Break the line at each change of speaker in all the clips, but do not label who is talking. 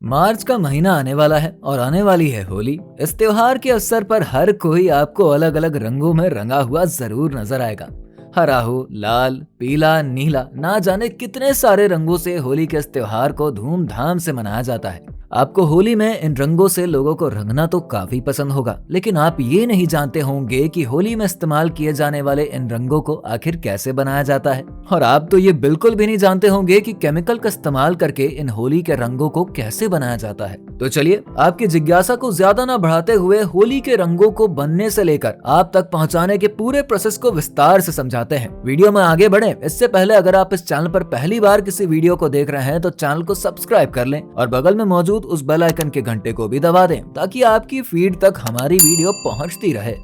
मार्च का महीना आने वाला है और आने वाली है होली। इस त्योहार के अवसर पर हर कोई आपको अलग अलग रंगों में रंगा हुआ जरूर नजर आएगा। हरा हो, लाल, पीला, नीला, ना जाने कितने सारे रंगों से होली के इस त्योहार को धूमधाम से मनाया जाता है। आपको होली में इन रंगों से लोगों को रंगना तो काफी पसंद होगा, लेकिन आप ये नहीं जानते होंगे कि होली में इस्तेमाल किए जाने वाले इन रंगों को आखिर कैसे बनाया जाता है। और आप तो ये बिल्कुल भी नहीं जानते होंगे कि केमिकल का इस्तेमाल करके इन होली के रंगों को कैसे बनाया जाता है। तो चलिए, आपकी जिज्ञासा को ज्यादा न बढ़ाते हुए होली के रंगों को बनने से लेकर आप तक पहुंचाने के पूरे प्रोसेस को विस्तार से समझाते हैं। वीडियो में आगे बढ़े इससे पहले अगर आप इस चैनल पर पहली बार किसी वीडियो को देख रहे हैं तो चैनल को सब्सक्राइब कर लें और बगल में मौजूद उस बेल आइकन के घंटे को भी दबा दें ताकि आपकी फीड तक हमारी वीडियो पहुंचती रहे।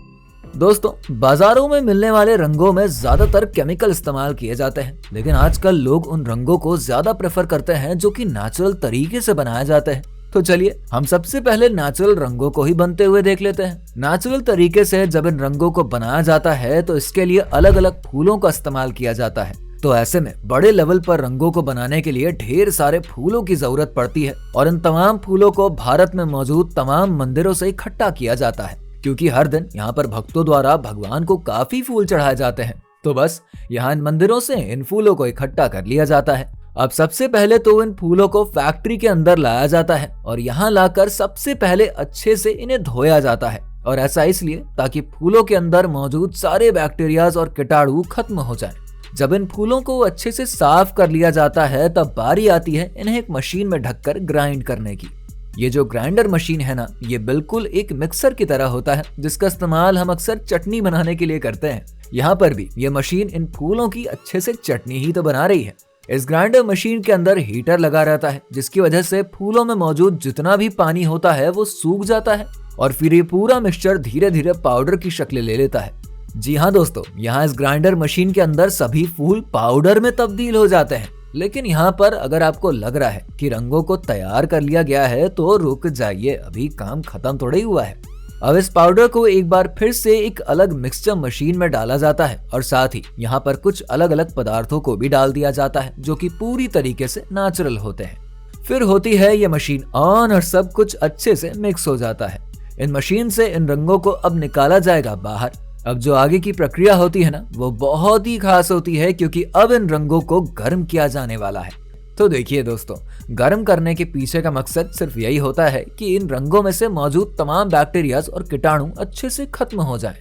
दोस्तों, बाजारों में मिलने वाले रंगों में ज्यादातर केमिकल इस्तेमाल किए जाते हैं, लेकिन आजकल लोग उन रंगों को ज्यादा प्रेफर करते हैं जो कि नेचुरल तरीके से बनाए जाते हैं। तो चलिए, हम सबसे पहले नेचुरल रंगों को ही बनते हुए देख लेते हैं। नेचुरल तरीके से जब इन रंगों को बनाया जाता है तो इसके लिए अलग अलग फूलों का इस्तेमाल किया जाता है। तो ऐसे में बड़े लेवल पर रंगों को बनाने के लिए ढेर सारे फूलों की जरूरत पड़ती है और इन तमाम फूलों को भारत में मौजूद तमाम मंदिरों से इकट्ठा किया जाता है, क्योंकि हर दिन यहाँ पर भक्तों द्वारा भगवान को काफी फूल चढ़ाए जाते हैं। तो बस यहाँ इन मंदिरों से इन फूलों को इकट्ठा कर लिया जाता है। अब सबसे पहले तो इन फूलों को फैक्ट्री के अंदर लाया जाता है और यहाँ लाकर सबसे पहले अच्छे से इन्हें धोया जाता है, और ऐसा इसलिए ताकि फूलों के अंदर मौजूद सारे बैक्टीरियाज और कीटाणु खत्म हो जाएं। जब इन फूलों को अच्छे से साफ कर लिया जाता है तब बारी आती है इन्हें एक मशीन में ढककर ग्राइंड करने की। ये जो ग्राइंडर मशीन है ना, ये बिल्कुल एक मिक्सर की तरह होता है जिसका इस्तेमाल हम अक्सर चटनी बनाने के लिए करते हैं। यहाँ पर भी ये मशीन इन फूलों की अच्छे से चटनी ही तो बना रही है। इस ग्राइंडर मशीन के अंदर हीटर लगा रहता है जिसकी वजह से फूलों में मौजूद जितना भी पानी होता है वो सूख जाता है और फिर ये पूरा मिक्सचर धीरे धीरे पाउडर की शक्ल ले लेता है। जी हाँ दोस्तों, यहाँ इस ग्राइंडर मशीन के अंदर सभी फूल पाउडर में तब्दील हो जाते हैं। लेकिन यहाँ पर अगर आपको लग रहा है कि रंगों को तैयार कर लिया गया है तो रुक जाइए, अभी काम खत्म थोड़ा ही हुआ है। अब इस पाउडर को एक बार फिर से एक अलग मिक्सचर मशीन में डाला जाता है और साथ ही यहाँ पर कुछ अलग अलग पदार्थों को भी डाल दिया जाता है जो कि पूरी तरीके से नेचुरल होते हैं। फिर होती है ये मशीन ऑन और सब कुछ अच्छे से मिक्स हो जाता है। इन मशीन से इन रंगों को अब निकाला जाएगा बाहर। अब जो आगे की प्रक्रिया होती है ना, वो बहुत ही खास होती है क्योंकि अब इन रंगों को गर्म किया जाने वाला है। तो देखिए दोस्तों, गर्म करने के पीछे का मकसद सिर्फ यही होता है कि इन रंगों में से मौजूद तमाम बैक्टीरियाज और कीटाणु अच्छे से खत्म हो जाएं।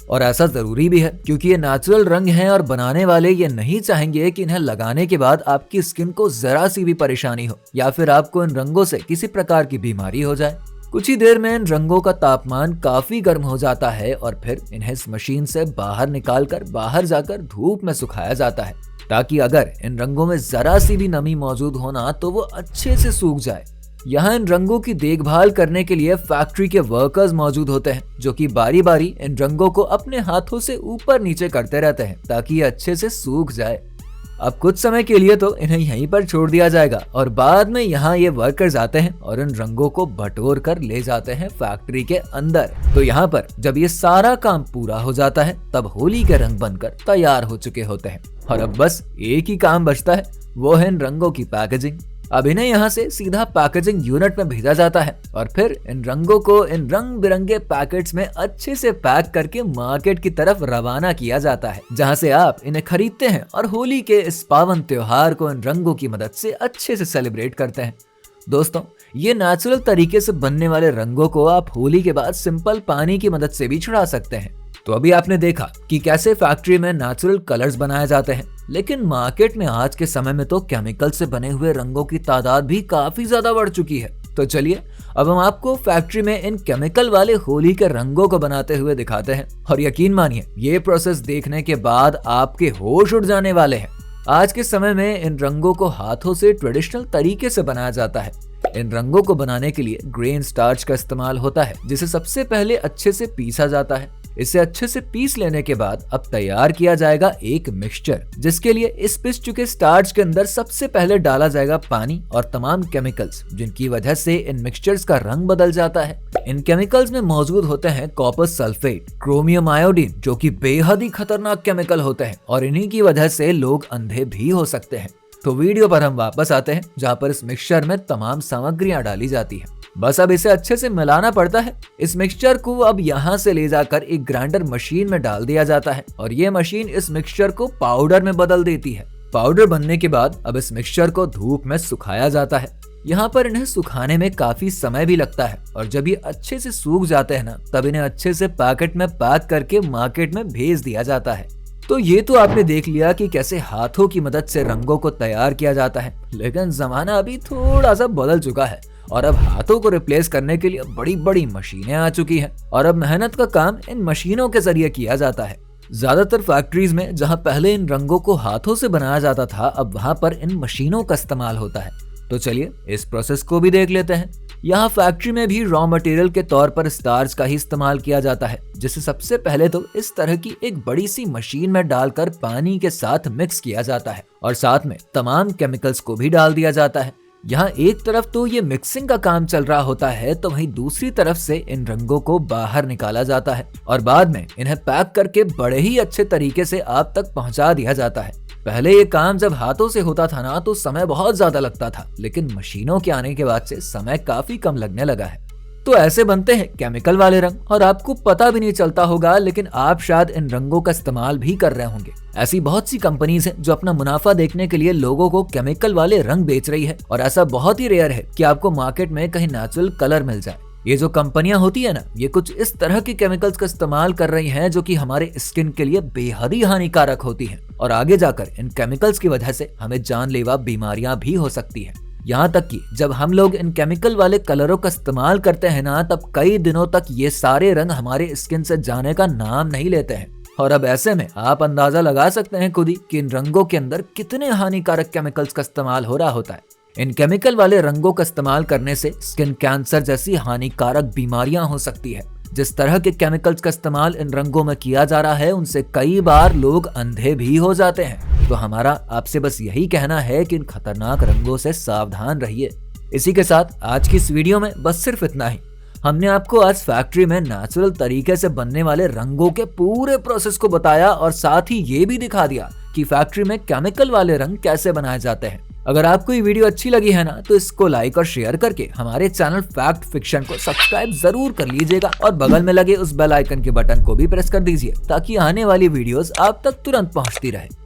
और ऐसा जरूरी भी है क्योंकि ये नेचुरल रंग हैं और बनाने वाले ये नहीं चाहेंगे कि इन्हें लगाने के बाद आपकी स्किन को जरा सी भी परेशानी हो या फिर आपको इन रंगों से किसी प्रकार की बीमारी हो जाए। कुछ ही देर में इन रंगों का तापमान काफी गर्म हो जाता है और फिर इन्हें इस मशीन से बाहर निकालकर बाहर जाकर धूप में सुखाया जाता है ताकि अगर इन रंगों में जरा सी भी नमी मौजूद होना तो वो अच्छे से सूख जाए। यहाँ इन रंगों की देखभाल करने के लिए फैक्ट्री के वर्कर्स मौजूद होते हैं जो कि बारी बारी इन रंगों को अपने हाथों से ऊपर नीचे करते रहते हैं ताकि ये अच्छे से सूख जाए। अब कुछ समय के लिए तो इन्हें यहीं पर छोड़ दिया जाएगा और बाद में यहाँ ये वर्कर्स आते हैं और इन रंगों को बटोर कर ले जाते हैं फैक्ट्री के अंदर। तो यहाँ पर जब ये सारा काम पूरा हो जाता है तब होली के रंग बनकर तैयार हो चुके होते हैं और अब बस एक ही काम बचता है, वो है इन रंगों की पैकेजिंग। अब इन्हें यहाँ से सीधा पैकेजिंग यूनिट में भेजा जाता है और फिर इन रंगों को इन रंग बिरंगे पैकेट्स में अच्छे से पैक करके मार्केट की तरफ रवाना किया जाता है, जहाँ से आप इन्हें खरीदते हैं और होली के इस पावन त्योहार को इन रंगों की मदद से अच्छे से सेलिब्रेट करते हैं। दोस्तों, ये नेचुरल तरीके से बनने वाले रंगों को आप होली के बाद सिंपल पानी की मदद से भी छुड़ा सकते हैं। तो अभी आपने देखा कि कैसे फैक्ट्री में नेचुरल कलर्स बनाए जाते हैं, लेकिन मार्केट में आज के समय में तो केमिकल से बने हुए रंगों की तादाद भी काफी ज्यादा बढ़ चुकी है। तो चलिए, अब हम आपको फैक्ट्री में इन केमिकल वाले होली के रंगों को बनाते हुए दिखाते हैं और यकीन मानिए ये प्रोसेस देखने के बाद आपके होश उड़ जाने वाले हैं। आज के समय में इन रंगों को हाथों से ट्रेडिशनल तरीके से बनाया जाता है। इन रंगों को बनाने के लिए ग्रेन स्टार्च का इस्तेमाल होता है जिसे सबसे पहले अच्छे से पीसा जाता है। इसे अच्छे से पीस लेने के बाद अब तैयार किया जाएगा एक मिक्सचर, जिसके लिए इस पिस चुके स्टार्च के अंदर सबसे पहले डाला जाएगा पानी और तमाम केमिकल्स, जिनकी वजह से इन मिक्सचर्स का रंग बदल जाता है। इन केमिकल्स में मौजूद होते हैं कॉपर सल्फेट, क्रोमियम आयोडीन, जो कि बेहद ही खतरनाक केमिकल होते हैं और इन्हीं की वजह से लोग अंधे भी हो सकते हैं। तो वीडियो पर हम वापस आते हैं, जहाँ पर इस मिक्सचर में तमाम सामग्रियां डाली जाती हैं। बस अब इसे अच्छे से मिलाना पड़ता है। इस मिक्सचर को अब यहाँ से ले जाकर एक ग्राइंडर मशीन में डाल दिया जाता है और ये मशीन इस मिक्सचर को पाउडर में बदल देती है। पाउडर बनने के बाद अब इस मिक्सचर को धूप में सुखाया जाता है। यहाँ पर इन्हें सुखाने में काफी समय भी लगता है और जब ये अच्छे से सूख जाते हैं ना, तब इन्हें अच्छे से पैकेट में पैक करके मार्केट में भेज दिया जाता है। तो ये तो आपने देख लिया कि कैसे हाथों की मदद से रंगों को तैयार किया जाता है, लेकिन जमाना अभी थोड़ा सा बदल चुका है और अब हाथों को रिप्लेस करने के लिए बड़ी बड़ी मशीनें आ चुकी हैं और अब मेहनत का काम इन मशीनों के जरिए किया जाता है। ज्यादातर फैक्ट्रीज में जहां पहले इन रंगों को हाथों से बनाया जाता था, अब वहां पर इन मशीनों का इस्तेमाल होता है। तो चलिए इस प्रोसेस को भी देख लेते हैं। यहाँ फैक्ट्री में भी रॉ मटेरियल के तौर पर स्टार्च का ही इस्तेमाल किया जाता है, जिसे सबसे पहले तो इस तरह की एक बड़ी सी मशीन में डालकर पानी के साथ मिक्स किया जाता है और साथ में तमाम केमिकल्स को भी डाल दिया जाता है। यहाँ एक तरफ तो ये मिक्सिंग का काम चल रहा होता है, तो वहीं दूसरी तरफ से इन रंगों को बाहर निकाला जाता है और बाद में इन्हें पैक करके बड़े ही अच्छे तरीके से आप तक पहुंचा दिया जाता है। पहले ये काम जब हाथों से होता था ना, तो समय बहुत ज्यादा लगता था, लेकिन मशीनों के आने के बाद से समय काफी कम लगने लगा है। तो ऐसे बनते हैं केमिकल वाले रंग और आपको पता भी नहीं चलता होगा, लेकिन आप शायद इन रंगों का इस्तेमाल भी कर रहे होंगे। ऐसी बहुत सी कंपनीज हैं जो अपना मुनाफा देखने के लिए लोगों को केमिकल वाले रंग बेच रही है और ऐसा बहुत ही रेयर है कि आपको मार्केट में कहीं नेचुरल कलर मिल जाए। ये जो कंपनियां होती है ना, ये कुछ इस तरह के केमिकल्स का इस्तेमाल कर रही हैं जो कि हमारे स्किन के लिए बेहद ही हानिकारक होती हैं और आगे जाकर इन केमिकल्स की वजह से हमें जानलेवा बीमारियां भी हो सकती हैं। यहाँ तक कि जब हम लोग इन केमिकल वाले कलरों का इस्तेमाल करते हैं ना, तब कई दिनों तक ये सारे रंग हमारे स्किन से जाने का नाम नहीं लेते हैं। और अब ऐसे में आप अंदाजा लगा सकते हैं खुद ही कि इन रंगों के अंदर कितने हानिकारक केमिकल्स का इस्तेमाल हो रहा होता है। इन केमिकल वाले रंगों का इस्तेमाल करने से स्किन कैंसर जैसी हानिकारक बीमारियां हो सकती है। जिस तरह के केमिकल्स का इस्तेमाल इन रंगों में किया जा रहा है, उनसे कई बार लोग अंधे भी हो जाते हैं। तो हमारा आपसे बस यही कहना है कि इन खतरनाक रंगों से सावधान रहिए। इसी के साथ आज की इस वीडियो में बस सिर्फ इतना ही। हमने आपको आज फैक्ट्री में नेचुरल तरीके से बनने वाले रंगों के पूरे प्रोसेस को बताया और साथ ही ये भी दिखा दिया कि फैक्ट्री में केमिकल वाले रंग कैसे बनाए जाते हैं। अगर आपको ये वीडियो अच्छी लगी है ना, तो इसको लाइक और शेयर करके हमारे चैनल फैक्ट फिक्शन को सब्सक्राइब जरूर कर लीजिएगा और बगल में लगे उस बेल आइकन के बटन को भी प्रेस कर दीजिए ताकि आने वाली वीडियोस आप तक तुरंत पहुंचती रहे।